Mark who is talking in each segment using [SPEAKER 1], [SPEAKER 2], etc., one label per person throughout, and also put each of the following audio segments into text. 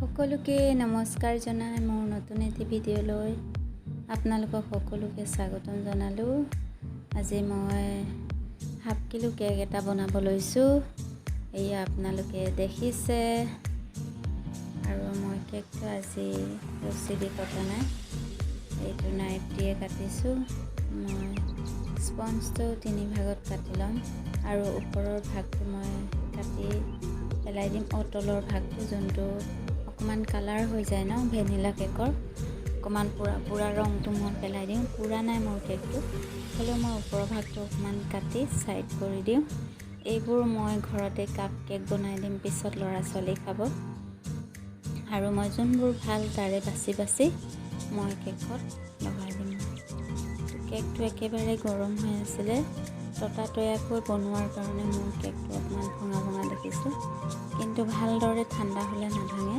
[SPEAKER 1] সকলোকে নমস্কাৰ জনাই মোৰ নতুন এটি ভিডিঅ'লৈ আপোনালোকক সকলোকে স্বাগতম জনালোঁ। আজি মই হাফ কিলো কেক এটা বনাব লৈছোঁ। এয়া আপোনালোকে দেখিছে, আৰু মই কেকটো আজি ৰছী দি কটা নাই, এইটো নাইফ দিয়ে কাটিছোঁ। মই স্পঞ্জটো 3 ভাগত কাটি ল'ম আৰু ওপৰৰ ভাগটো মই কাটি পেলাই দিম। তলৰ ভাগটো যোনটো অকণমান কালাৰ হৈ যায় ন ভেনিলা কেকৰ, অকণমান পুৰা ৰংটো মই পেলাই দিওঁ। পুৰা নাই মোৰ কেকটো, হ'লেও মই ওপৰৰ ভাগটো অকণমান কাটি ছাইড কৰি দিওঁ। এইবোৰ মই ঘৰতে কাপ কেক বনাই দিম পিছত ল'ৰা ছোৱালী খাব, আৰু মই যোনবোৰ ভাল তাৰে বাছি মই কেকত লগাই দিম। কেকটো একেবাৰে গৰম হৈ আছিলে, ততাতৈয়াকৈ বনোৱাৰ কাৰণে মোৰ কেকটো অকণমান ভঙা দেখিছোঁ, কিন্তু ভালদৰে ঠাণ্ডা হ'লে নাভাঙে।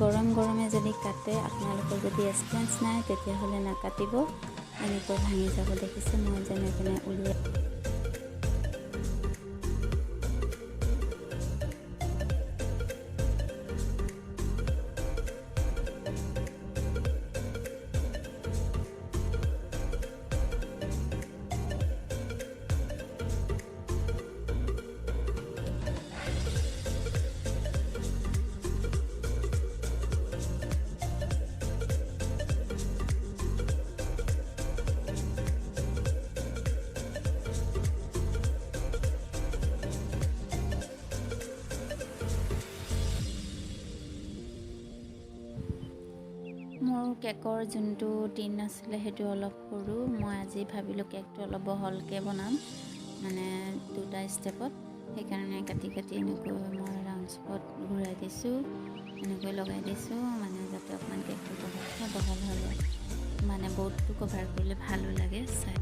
[SPEAKER 1] গৰমে যদি কাটে, আপোনালোকৰ যদি এক্সপিৰিয়েঞ্চ নাই তেতিয়াহ'লে নাকাটিব, এনেকৈ ভাঙি যাব। দেখিছে মই যেনে তেনে উলিয়াই মোৰ কেকৰ যোনটো টিন আছিলে সেইটো অলপ সৰু। মই আজি ভাবিলোঁ কেকটো অলপ বহলকৈ বনাম, মানে 2টা ষ্টেপত, সেইকাৰণে কাটি এনেকৈ মই ৰাউণ্ড স্পট ঘূৰাই দিছোঁ, এনেকৈ লগাই দিছোঁ, মানে যাতে অকণমান কেকটো বহল হ'লে মানে বৰ্ডটো কভাৰ কৰিলে ভালো লাগে চাই।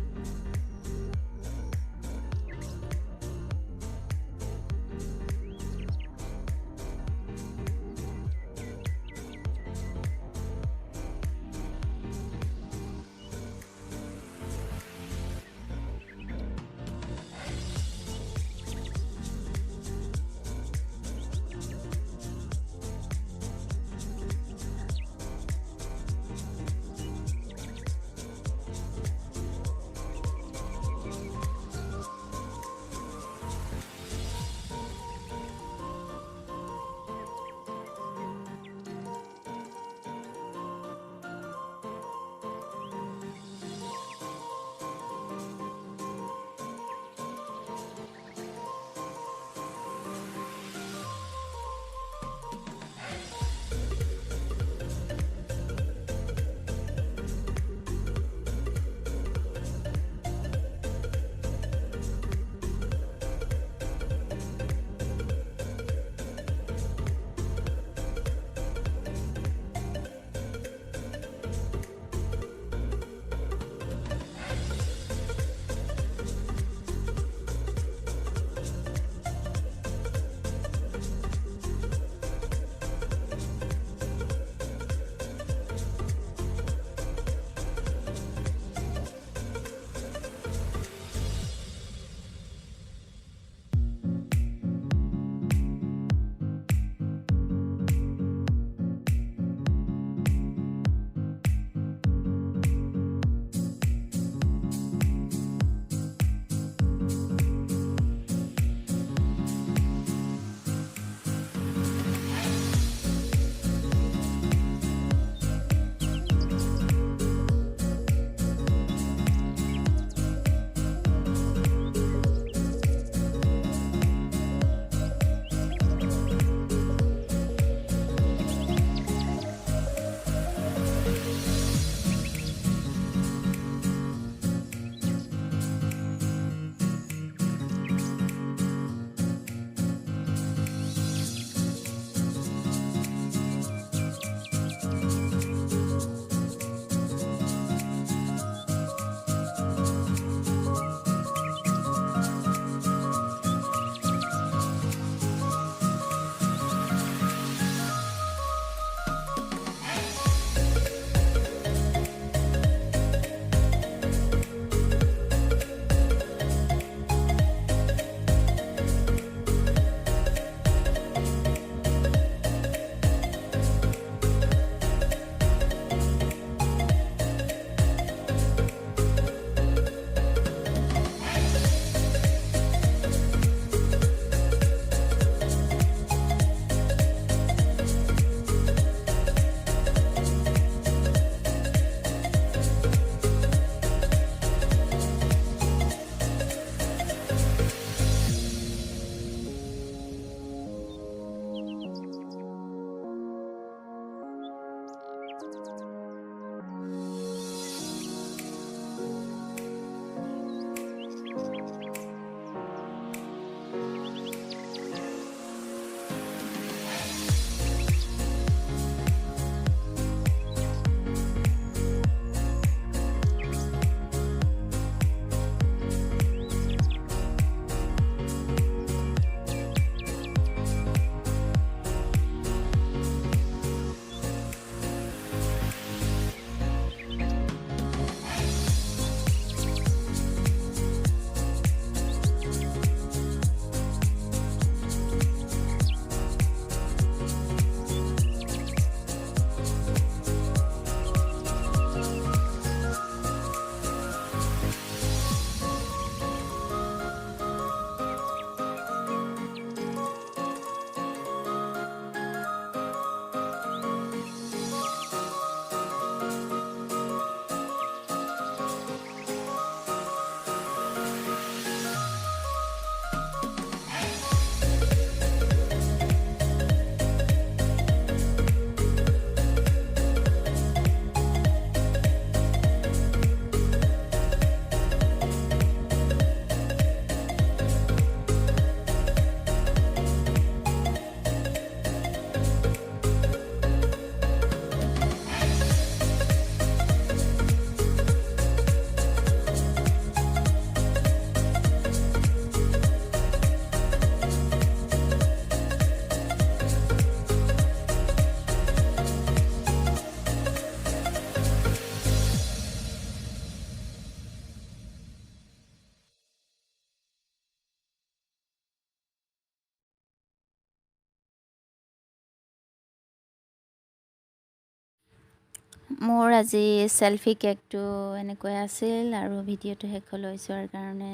[SPEAKER 1] মোৰ আজি চেলফি কেকটো এনেকৈ আছিল আৰু ভিডিঅ'টো শেষলৈ চোৱাৰ কাৰণে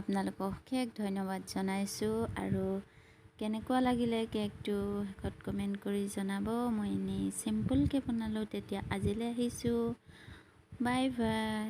[SPEAKER 1] আপোনালোকক অশেষ ধন্যবাদ জনাইছোঁ। আৰু কেনেকুৱা লাগিলে কেকটো শেষত কমেণ্ট কৰি জনাব। মই এনেই চিম্পুলকৈ বনালোঁ। তেতিয়া আজিলৈ আহিছোঁ, বাই বাই।